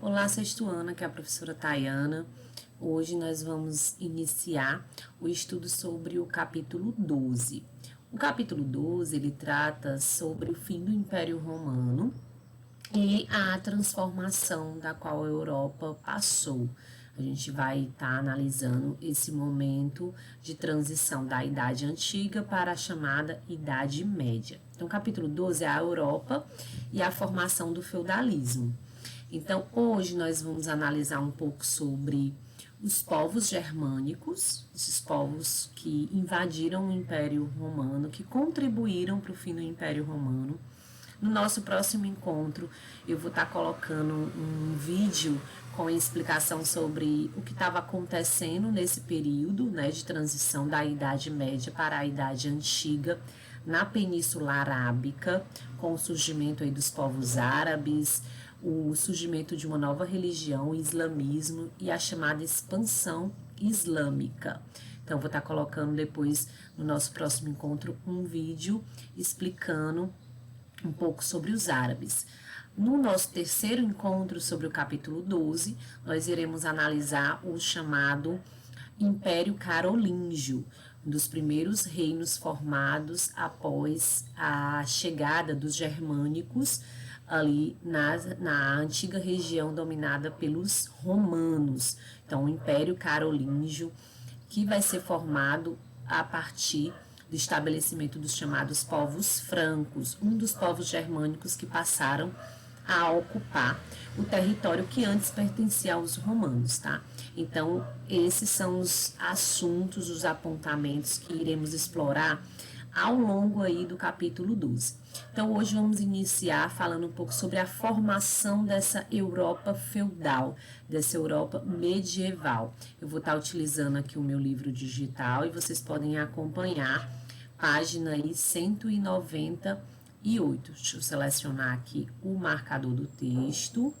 Olá, sexto ano, aqui é a professora Tayana. Hoje nós vamos iniciar o estudo sobre o capítulo 12. O capítulo 12, ele trata sobre o fim do Império Romano e a transformação da qual a Europa passou. A gente vai estar analisando esse momento de transição da Idade Antiga para a chamada Idade Média. Então, o capítulo 12 é a Europa e a formação do feudalismo. Então, hoje nós vamos analisar um pouco sobre os povos germânicos, esses povos que invadiram o Império Romano, que contribuíram para o fim do Império Romano. No nosso próximo encontro, eu vou estar colocando um vídeo com a explicação sobre o que estava acontecendo nesse período, né, de transição da Idade Média para a Idade Antiga na Península Arábica, com o surgimento aí dos povos árabes, o surgimento de uma nova religião, o islamismo e a chamada expansão islâmica. Então, vou estar colocando depois, no nosso próximo encontro, um vídeo explicando um pouco sobre os árabes. No nosso terceiro encontro sobre o capítulo 12, nós iremos analisar o chamado Império Carolíngio, um dos primeiros reinos formados após a chegada dos germânicos ali na antiga região dominada pelos romanos. Então, o Império Carolíngio, que vai ser formado a partir do estabelecimento dos chamados povos francos, um dos povos germânicos que passaram a ocupar o território que antes pertencia aos romanos, tá? Então, esses são os assuntos, os apontamentos que iremos explorar ao longo aí do capítulo 12. Então, hoje vamos iniciar falando um pouco sobre a formação dessa Europa feudal, dessa Europa medieval. Eu vou estar utilizando aqui o meu livro digital e vocês podem acompanhar página aí 198. Deixa eu selecionar aqui o marcador do texto.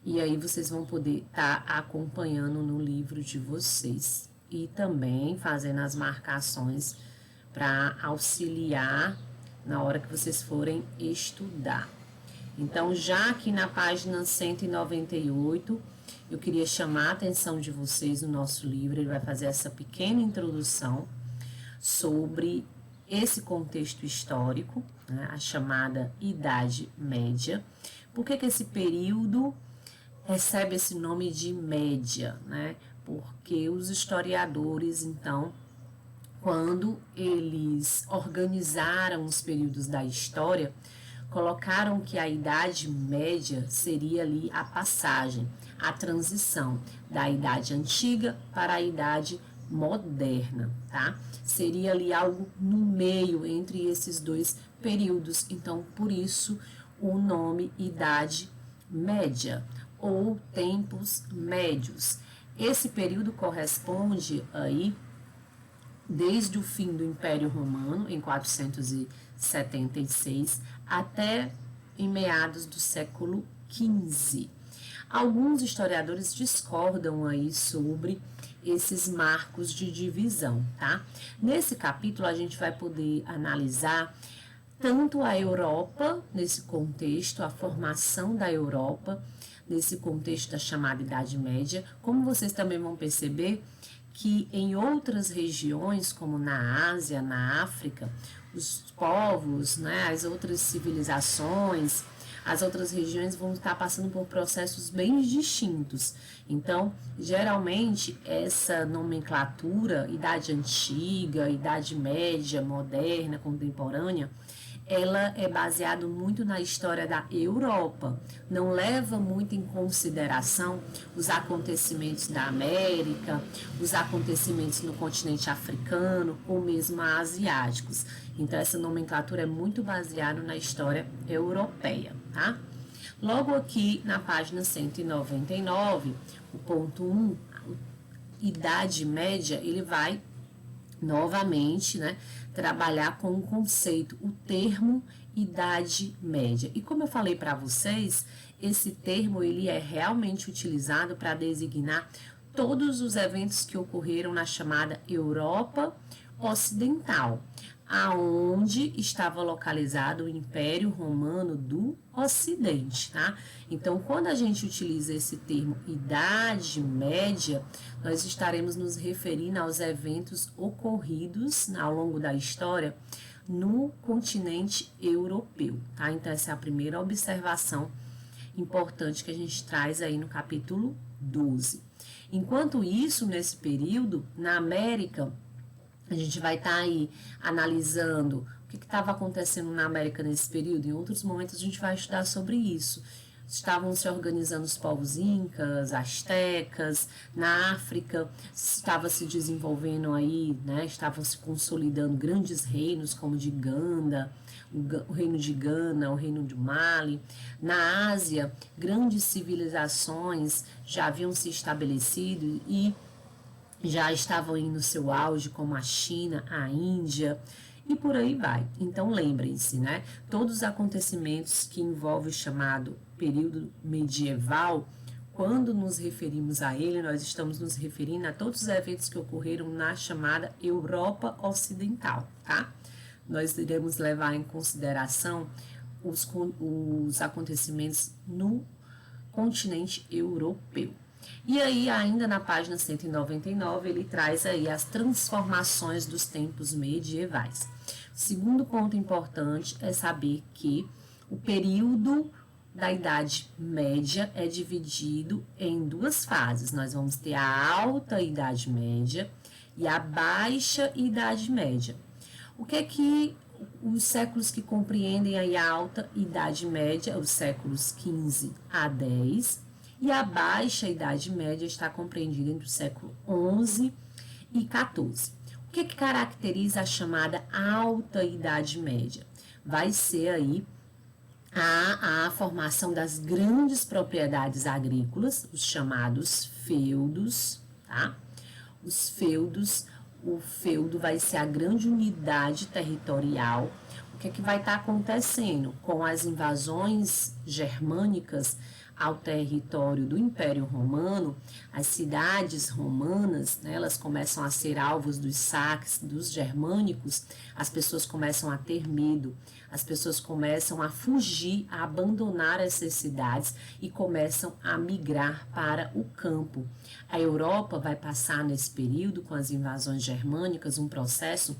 E aí vocês vão poder estar acompanhando no livro de vocês. E também fazendo as marcações para auxiliar na hora que vocês forem estudar. Então, já aqui na página 198, eu queria chamar a atenção de vocês no nosso livro. Ele vai fazer essa pequena introdução sobre esse contexto histórico, né, a chamada Idade Média. Por que esse período recebe esse nome de média, né? Porque os historiadores, então, quando eles organizaram os períodos da história, colocaram que a Idade Média seria ali a passagem, a transição da Idade Antiga para a Idade Moderna, tá? Seria ali algo no meio entre esses dois períodos, então por isso o nome Idade Média ou tempos médios. Esse período corresponde aí desde o fim do Império Romano, em 476, até em meados do século XV. Alguns historiadores discordam aí sobre esses marcos de divisão, tá? Nesse capítulo, a gente vai poder analisar tanto a Europa, nesse contexto, a formação da Europa, nesse contexto da chamada Idade Média, como vocês também vão perceber que em outras regiões, como na Ásia, na África, os povos, né, as outras civilizações, as outras regiões vão estar passando por processos bem distintos. Então, geralmente, essa nomenclatura, Idade Antiga, Idade Média, Moderna, Contemporânea, ela é baseada muito na história da Europa, não leva muito em consideração os acontecimentos da América, os acontecimentos no continente africano ou mesmo asiáticos. Então, essa nomenclatura é muito baseada na história europeia, tá? Logo aqui na página 199, o ponto 1, Idade Média, ele vai novamente, né, trabalhar com o conceito, o termo Idade Média. E como eu falei para vocês, esse termo ele é realmente utilizado para designar todos os eventos que ocorreram na chamada Europa Ocidental. aonde estava localizado o Império Romano do Ocidente, tá? Então, quando a gente utiliza esse termo Idade Média, nós estaremos nos referindo aos eventos ocorridos ao longo da história no continente europeu, tá? Então, essa é a primeira observação importante que a gente traz aí no capítulo 12. Enquanto isso, nesse período, na América, a gente vai estar aí analisando o que estava acontecendo na América nesse período. Em outros momentos a gente vai estudar sobre isso. Estavam se organizando os povos incas, astecas, na África estava se desenvolvendo aí, né? Estavam se consolidando grandes reinos como de Ganda, o reino de Gana, o reino de Mali. Na Ásia, grandes civilizações já haviam se estabelecido e já estavam aí no seu auge, como a China, a Índia e por aí vai. Então lembrem-se, né? Todos os acontecimentos que envolvem o chamado período medieval, quando nos referimos a ele, nós estamos nos referindo a todos os eventos que ocorreram na chamada Europa Ocidental, tá? Nós iremos levar em consideração os acontecimentos no continente europeu. E aí, ainda na página 199, ele traz aí as transformações dos tempos medievais. O segundo ponto importante é saber que o período da Idade Média é dividido em duas fases. Nós vamos ter a Alta Idade Média e a Baixa Idade Média. O que é que os séculos que compreendem aí a Alta Idade Média, os séculos 15 a 10, e a Baixa Idade Média está compreendida entre o século 11 e 14. O que caracteriza a chamada Alta Idade Média? Vai ser aí a formação das grandes propriedades agrícolas, os chamados feudos, tá? Os feudos, o feudo vai ser a grande unidade territorial. O que vai estar acontecendo com as invasões germânicas ao território do Império Romano? As cidades romanas, né, elas começam a ser alvos dos saques dos germânicos, as pessoas começam a ter medo, as pessoas começam a fugir, a abandonar essas cidades e começam a migrar para o campo. A Europa vai passar nesse período, com as invasões germânicas, um processo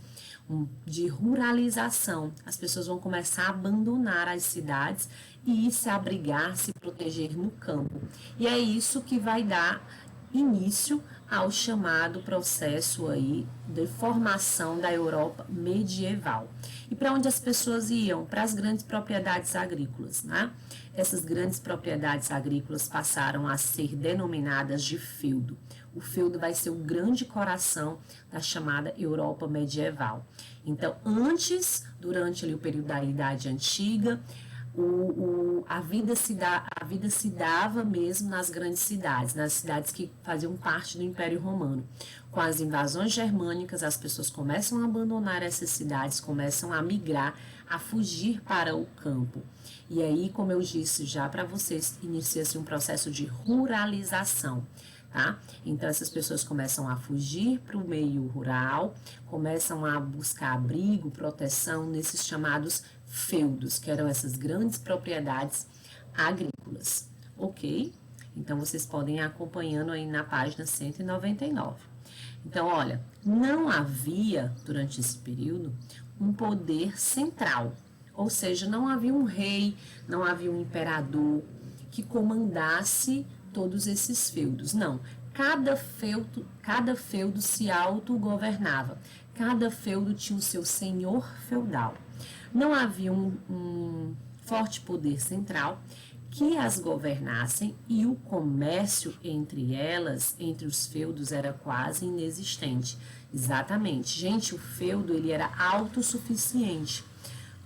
de ruralização. As pessoas vão começar a abandonar as cidades e se abrigar, se proteger no campo. E é isso que vai dar início ao chamado processo aí de formação da Europa medieval. E para onde as pessoas iam? Para as grandes propriedades agrícolas, né? Essas grandes propriedades agrícolas passaram a ser denominadas de feudo. O feudo vai ser o grande coração da chamada Europa medieval. Então, durante ali o período da Idade Antiga, a vida se dava mesmo nas grandes cidades, nas cidades que faziam parte do Império Romano. Com as invasões germânicas, as pessoas começam a abandonar essas cidades, começam a migrar, a fugir para o campo. E aí, como eu disse já para vocês, inicia-se um processo de ruralização. Tá? Então, essas pessoas começam a fugir para o meio rural, começam a buscar abrigo, proteção nesses chamados feudos, que eram essas grandes propriedades agrícolas, ok? Então, vocês podem ir acompanhando aí na página 199. Então, olha, não havia, durante esse período, um poder central, ou seja, não havia um rei, não havia um imperador que comandasse todos esses feudos. Não, cada feudo se autogovernava, cada feudo tinha o seu senhor feudal. Não havia um forte poder central que as governassem e o comércio entre elas, entre os feudos, era quase inexistente. Exatamente. Gente, o feudo ele era autossuficiente.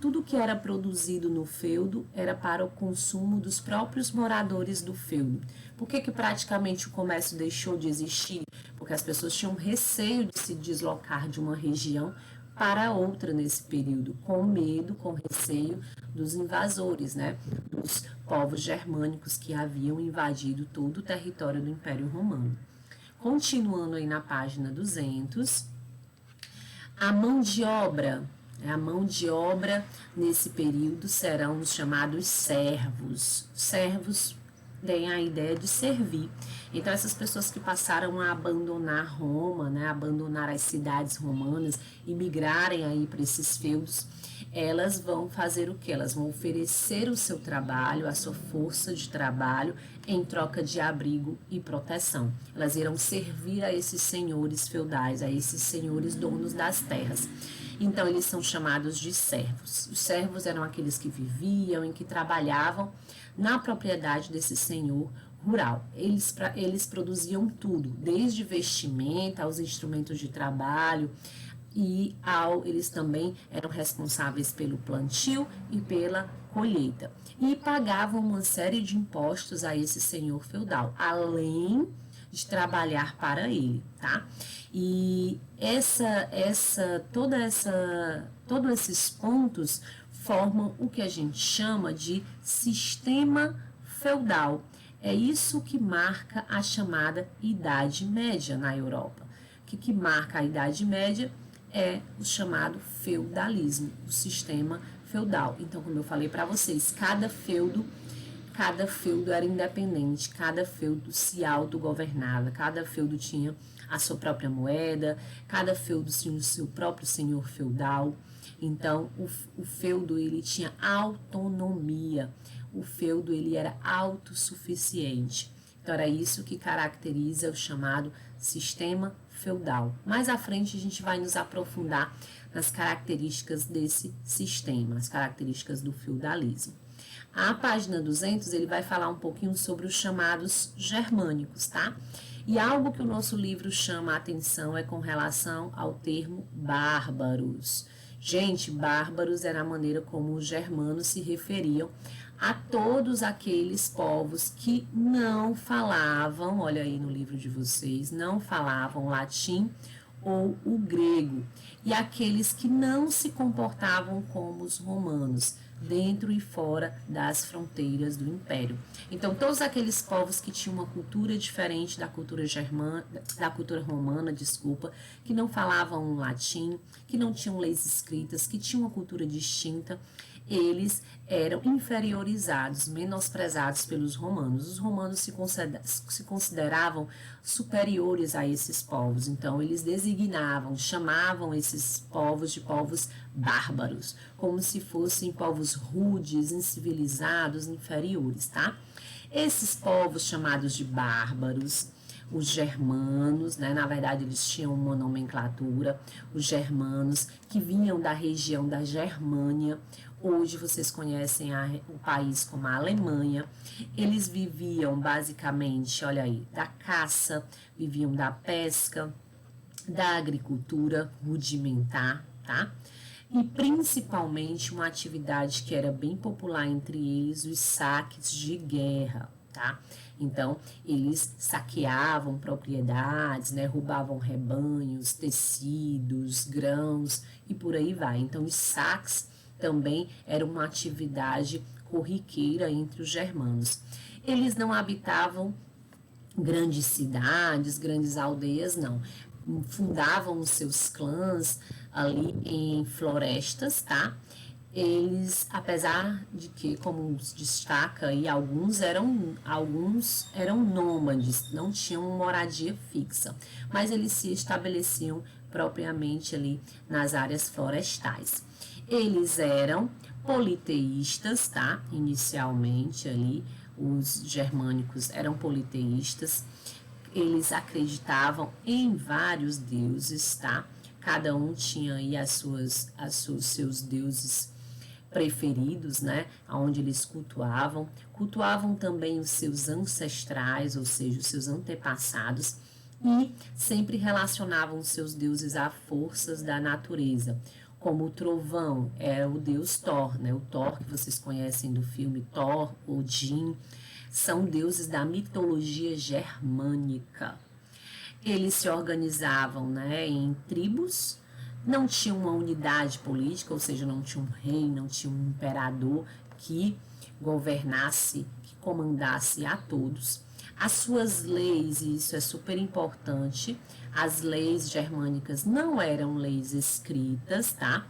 Tudo que era produzido no feudo era para o consumo dos próprios moradores do feudo. Por que praticamente o comércio deixou de existir? Porque as pessoas tinham receio de se deslocar de uma região para outra nesse período, com medo, com receio dos invasores, né? Dos povos germânicos que haviam invadido todo o território do Império Romano. Continuando aí na página 200, a mão de obra A mão de obra nesse período serão os chamados servos. Servos têm a ideia de servir. Então, essas pessoas que passaram a abandonar Roma, né, abandonar as cidades romanas e migrarem aí para esses feudos, elas vão fazer o quê? Elas vão oferecer o seu trabalho, a sua força de trabalho, em troca de abrigo e proteção. Elas irão servir a esses senhores feudais, a esses senhores donos das terras. Então, eles são chamados de servos. Os servos eram aqueles que viviam e que trabalhavam na propriedade desse senhor rural. Eles produziam tudo, desde vestimenta aos instrumentos de trabalho, e eles também eram responsáveis pelo plantio e pela colheita. E pagavam uma série de impostos a esse senhor feudal, além de trabalhar para ele, tá? E todos esses pontos formam o que a gente chama de sistema feudal. É isso que marca a chamada Idade Média na Europa. O que marca a Idade Média é o chamado feudalismo, o sistema feudal. Então, como eu falei para vocês, cada feudo era independente, cada feudo se autogovernava, cada feudo tinha a sua própria moeda, cada feudo tinha o seu próprio senhor feudal. Então, o feudo ele tinha autonomia, o feudo ele era autossuficiente. Então, era isso que caracteriza o chamado sistema feudal. Mais à frente, a gente vai nos aprofundar nas características desse sistema, as características do feudalismo. A página 200, ele vai falar um pouquinho sobre os chamados germânicos, tá? E algo que o nosso livro chama a atenção é com relação ao termo bárbaros. Gente, bárbaros era a maneira como os germanos se referiam a todos aqueles povos que não falavam, olha aí no livro de vocês, não falavam latim ou o grego, e aqueles que não se comportavam como os romanos, dentro e fora das fronteiras do Império. Então, todos aqueles povos que tinham uma cultura diferente da cultura romana, que não falavam latim, que não tinham leis escritas, que tinham uma cultura distinta, eles eram inferiorizados, menosprezados pelos romanos. Os romanos se consideravam superiores a esses povos, então eles chamavam esses povos de povos bárbaros, como se fossem povos rudes, incivilizados, inferiores, tá? Esses povos chamados de bárbaros, os germanos, né? Na verdade eles tinham uma nomenclatura, os germanos que vinham da região da Germânia. Hoje vocês conhecem o país como a Alemanha. Eles viviam basicamente, olha aí, da caça, viviam da pesca, da agricultura rudimentar, tá? E principalmente uma atividade que era bem popular entre eles, os saques de guerra, tá? Então, eles saqueavam propriedades, né? Roubavam rebanhos, tecidos, grãos e por aí vai. Então, os saques também era uma atividade corriqueira entre os germanos. Eles não habitavam grandes cidades, grandes aldeias, não. Fundavam os seus clãs ali em florestas, tá? Eles, apesar de que, como destaca aí, alguns eram nômades, não tinham moradia fixa, mas eles se estabeleciam propriamente ali nas áreas florestais. Eles eram politeístas, tá? Inicialmente ali, os germânicos eram politeístas. Eles acreditavam em vários deuses, tá? Cada um tinha aí seus deuses preferidos, né? Onde eles cultuavam. Cultuavam também os seus ancestrais, ou seja, os seus antepassados. E sempre relacionavam os seus deuses a forças da natureza. Como o trovão era o deus Thor, né? O Thor que vocês conhecem do filme Thor, Odin, são deuses da mitologia germânica. Eles se organizavam, né, em tribos, não tinham uma unidade política, ou seja, não tinha um rei, não tinha um imperador que governasse, que comandasse a todos. As suas leis, e isso é super importante, as leis germânicas não eram leis escritas, tá?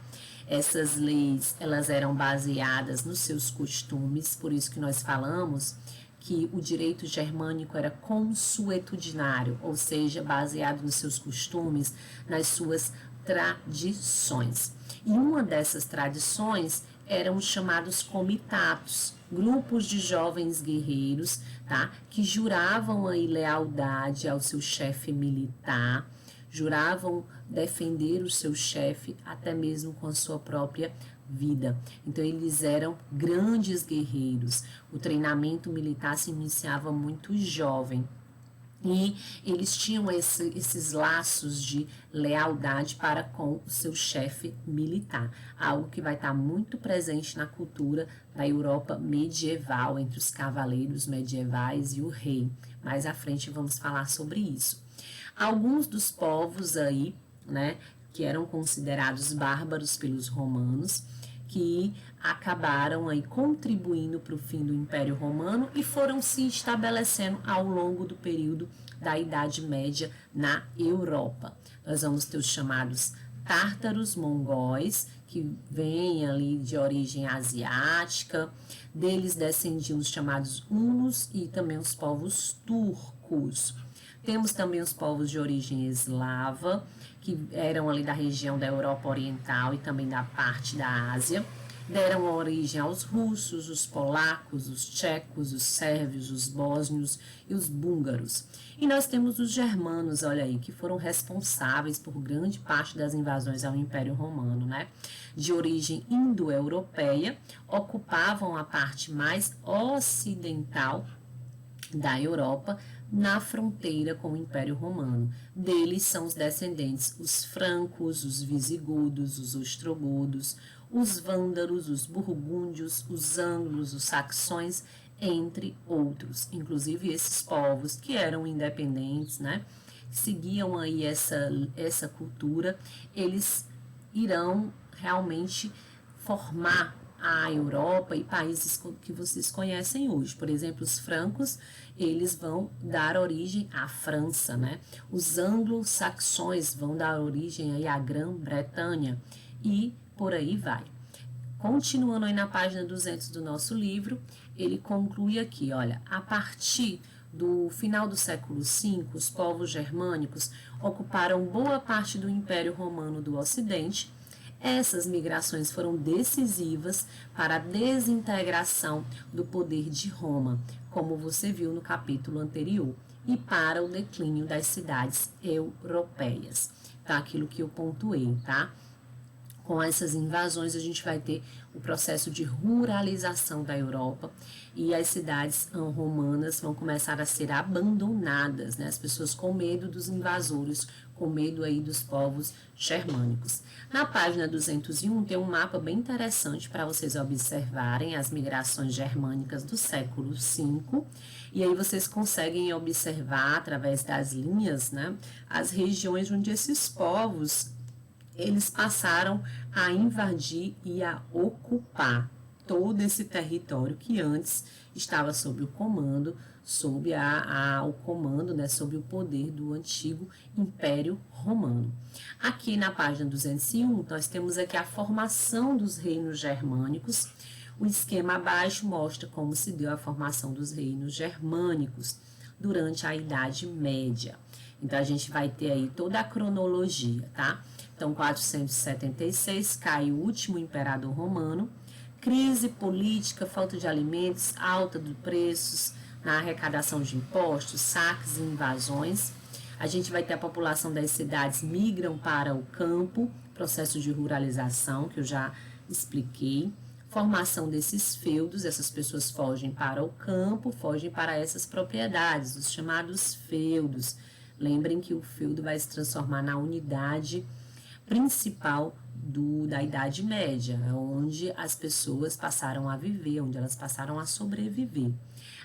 Essas leis, elas eram baseadas nos seus costumes, por isso que nós falamos que o direito germânico era consuetudinário, ou seja, baseado nos seus costumes, nas suas tradições. E uma dessas tradições eram os chamados comitatos, grupos de jovens guerreiros, tá, que juravam aí lealdade ao seu chefe militar, juravam defender o seu chefe até mesmo com a sua própria vida. Então eles eram grandes guerreiros. O treinamento militar se iniciava muito jovem. E eles tinham esses laços de lealdade para com o seu chefe militar, algo que vai estar muito presente na cultura da Europa medieval, entre os cavaleiros medievais e o rei. Mais à frente vamos falar sobre isso. Alguns dos povos aí, né, que eram considerados bárbaros pelos romanos, que acabaram aí contribuindo para o fim do Império Romano e foram se estabelecendo ao longo do período da Idade Média na Europa. Nós vamos ter os chamados tártaros mongóis, que vêm ali de origem asiática, deles descendiam os chamados hunos e também os povos turcos. Temos também os povos de origem eslava, que eram ali da região da Europa Oriental e também da parte da Ásia. Deram origem aos russos, os polacos, os tchecos, os sérvios, os bósnios e os búlgaros. E nós temos os germanos, olha aí, que foram responsáveis por grande parte das invasões ao Império Romano, né? De origem indo-europeia, ocupavam a parte mais ocidental da Europa, na fronteira com o Império Romano. Deles são os descendentes os francos, os visigodos, os ostrogodos, os vândalos, os burgúndios, os ângulos, os saxões, entre outros. Inclusive esses povos que eram independentes, né, seguiam aí essa cultura, eles irão realmente formar a Europa e países que vocês conhecem hoje. Por exemplo, os francos, eles vão dar origem à França, né? Os anglo-saxões vão dar origem aí à Grã-Bretanha e por aí vai. Continuando aí na página 200 do nosso livro, ele conclui aqui, olha, a partir do final do século V, os povos germânicos ocuparam boa parte do Império Romano do Ocidente. Essas migrações foram decisivas para a desintegração do poder de Roma, como você viu no capítulo anterior, e para o declínio das cidades europeias. Tá? Aquilo que eu pontuei, tá? Com essas invasões, a gente vai ter o processo de ruralização da Europa e as cidades romanas vão começar a ser abandonadas, né? As pessoas com medo dos invasores, com medo aí dos povos germânicos. Na página 201 tem um mapa bem interessante para vocês observarem as migrações germânicas do século V. E aí vocês conseguem observar através das linhas, né, as regiões onde esses povos eles passaram a invadir e a ocupar todo esse território que antes estava sob o comando, sob o comando, né, sob o poder do antigo Império Romano. Aqui na página 201, nós temos aqui a formação dos reinos germânicos. O esquema abaixo mostra como se deu a formação dos reinos germânicos durante a Idade Média. Então, a gente vai ter aí toda a cronologia, tá? Então, 476, cai o último imperador romano, crise política, falta de alimentos, alta de preços na arrecadação de impostos, saques e invasões. A gente vai ter a população das cidades migram para o campo, processo de ruralização, que eu já expliquei. Formação desses feudos, essas pessoas fogem para o campo, fogem para essas propriedades, os chamados feudos. Lembrem que o feudo vai se transformar na unidade principal da Idade Média, onde as pessoas passaram a viver, onde elas passaram a sobreviver.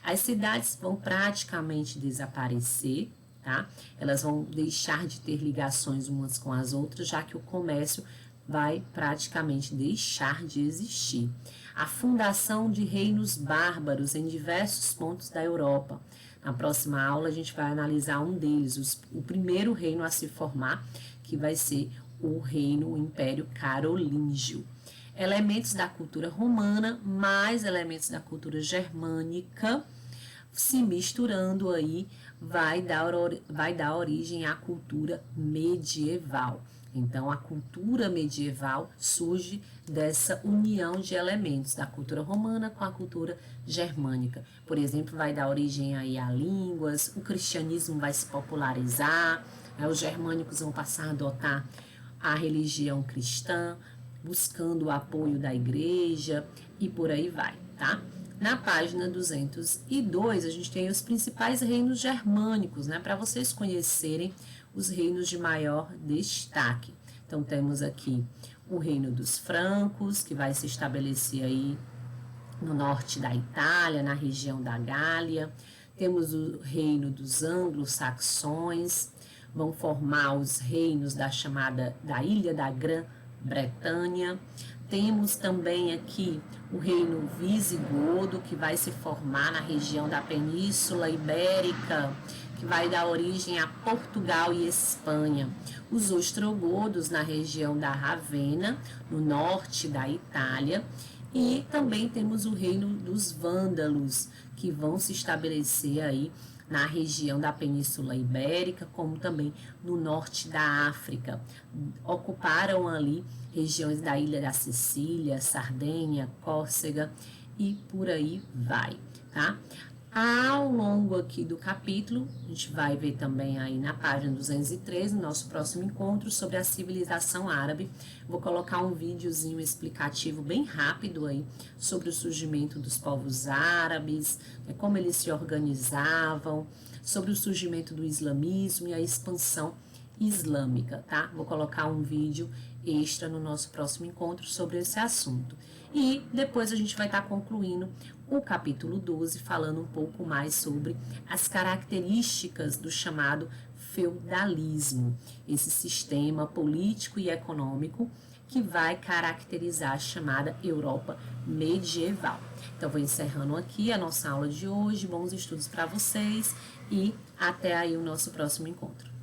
As cidades vão praticamente desaparecer, tá? Elas vão deixar de ter ligações umas com as outras, já que o comércio vai praticamente deixar de existir. A fundação de reinos bárbaros em diversos pontos da Europa. Na próxima aula a gente vai analisar um deles, o primeiro reino a se formar, que vai ser o Império Carolíngio. elementos da cultura romana, mais elementos da cultura germânica, se misturando aí, vai dar origem à cultura medieval. Então, a cultura medieval surge dessa união de elementos da cultura romana com a cultura germânica. Por exemplo, vai dar origem aí a línguas, o cristianismo vai se popularizar, os germânicos vão passar a adotar a religião cristã, buscando o apoio da igreja e por aí vai, tá? Na página 202, a gente tem os principais reinos germânicos, né? Para vocês conhecerem os reinos de maior destaque. Então, temos aqui o reino dos francos, que vai se estabelecer aí no norte da Itália, na região da Gália. Temos o reino dos anglo-saxões, vão formar os reinos da ilha da Grã-Bretanha. Temos também aqui o reino visigodo, que vai se formar na região da Península Ibérica, que vai dar origem a Portugal e Espanha. Os ostrogodos na região da Ravenna, no norte da Itália. E também temos o reino dos vândalos, que vão se estabelecer aí na região da Península Ibérica, como também no norte da África. Ocuparam ali regiões da ilha da Sicília, Sardenha, Córcega e por aí vai, tá? Ao longo aqui do capítulo, a gente vai ver também aí na página 203, no nosso próximo encontro, sobre a civilização árabe. Vou colocar um videozinho explicativo bem rápido aí sobre o surgimento dos povos árabes, como eles se organizavam, sobre o surgimento do islamismo e a expansão islâmica, tá? Vou colocar um vídeo extra no nosso próximo encontro sobre esse assunto. E depois a gente vai estar concluindo o capítulo 12, falando um pouco mais sobre as características do chamado feudalismo, esse sistema político e econômico que vai caracterizar a chamada Europa medieval. Então, vou encerrando aqui a nossa aula de hoje. Bons estudos para vocês e até aí o nosso próximo encontro.